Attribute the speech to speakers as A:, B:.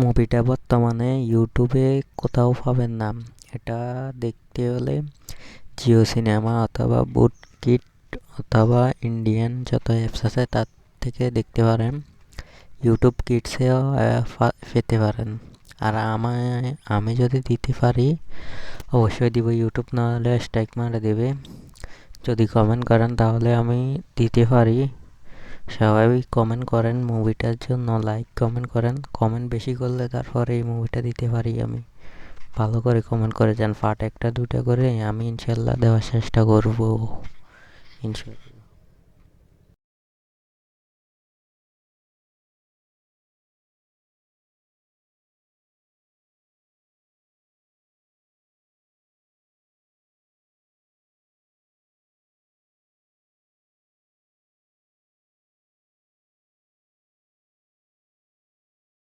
A: মুভিটা বর্তমানে ইউটিউবে কোথাও পাবেন না। এটা দেখতে হলে জিও সিনেমা অথবা বুটকিট অথবা ইন্ডিয়ান যত অ্যাপস আছে তার থেকে দেখতে পারেন। ইউটিউব কিডসেও পেতে পারেন। আর আমি যদি দিতে পারি অবশ্যই দিব, ইউটিউব না হলে স্ট্রাইক মারা দেবে। যদি কমেন্ট করেন তাহলে আমি দিতে পারি। সবাই কমেন্ট করেন মুভিটার জন্য, লাইক কমেন্ট করেন। কমেন্ট বেশি করলে তারপরে এই মুভিটা দিতে পারি আমি। ভালো করে কমেন্ট করে যান, পার্ট একটা দুটা করে আমি ইনশাল্লাহ দেওয়ার চেষ্টা করবো, ইনশাল্লাহ।